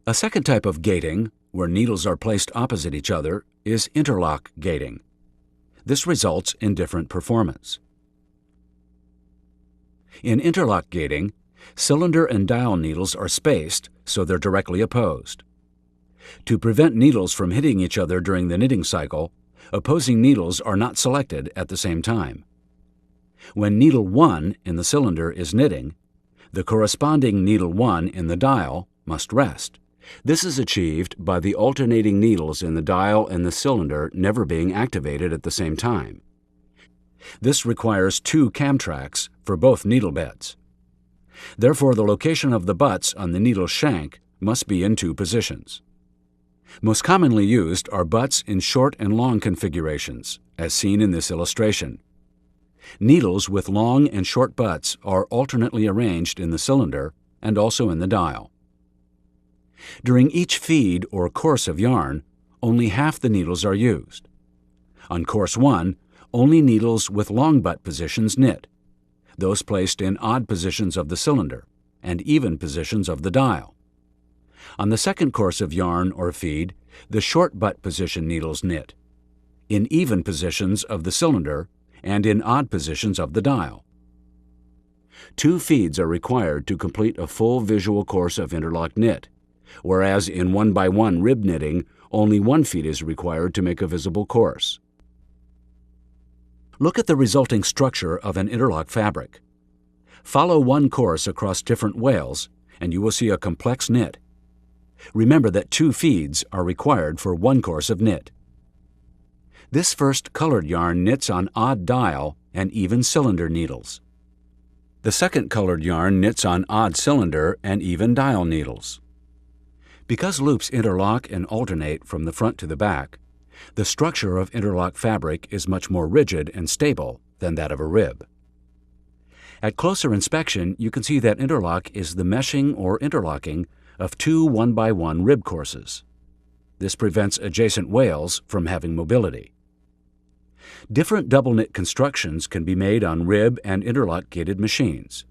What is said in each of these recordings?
A second type of gating, where needles are placed opposite each other, is interlock gating. This results in different performance. In interlock gating, cylinder and dial needles are spaced so they're directly opposed. To prevent needles from hitting each other during the knitting cycle, opposing needles are not selected at the same time. When needle 1 in the cylinder is knitting, the corresponding needle 1 in the dial must rest. This is achieved by the alternating needles in the dial and the cylinder never being activated at the same time. This requires 2 cam tracks for both needle beds. Therefore, the location of the butts on the needle shank must be in 2 positions. Most commonly used are butts in short and long configurations, as seen in this illustration. Needles with long and short butts are alternately arranged in the cylinder and also in the dial. During each feed or course of yarn, only half the needles are used. On course 1, only needles with long butt positions knit, those placed in odd positions of the cylinder and even positions of the dial. On the second course of yarn or feed, the short butt position needles knit, in even positions of the cylinder and in odd positions of the dial. 2 feeds are required to complete a full visual course of interlock knit, whereas in 1x1 rib knitting, only 1 feed is required to make a visible course. Look at the resulting structure of an interlock fabric. Follow one course across different wales, and you will see a complex knit. Remember that 2 feeds are required for 1 course of knit. This first colored yarn knits on odd dial and even cylinder needles. The second colored yarn knits on odd cylinder and even dial needles. Because loops interlock and alternate from the front to the back, the structure of interlock fabric is much more rigid and stable than that of a rib. At closer inspection, you can see that interlock is the meshing or interlocking of 2 1x1 rib courses. This prevents adjacent wales from having mobility. Different double knit constructions can be made on rib and interlock gated machines.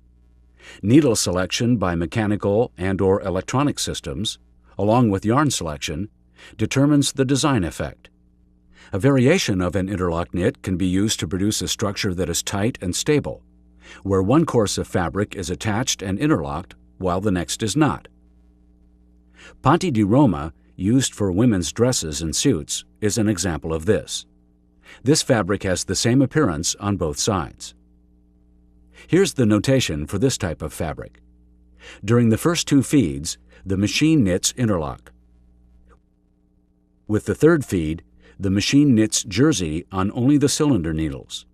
Needle selection by mechanical and/or electronic systems, along with yarn selection, determines the design effect. A variation of an interlock knit can be used to produce a structure that is tight and stable, where one course of fabric is attached and interlocked while the next is not. Ponte di Roma, used for women's dresses and suits, is an example of this. This fabric has the same appearance on both sides. Here's the notation for this type of fabric. During the first 2 feeds, the machine knits interlock. With the third feed, the machine knits jersey on only the cylinder needles.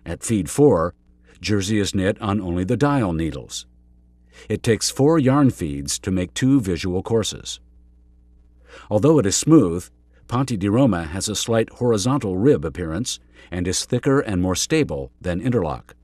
At feed 4, jersey is knit on only the dial needles. It takes 4 yarn feeds to make 2 visual courses. Although it is smooth, Ponte di Roma has a slight horizontal rib appearance and is thicker and more stable than interlock.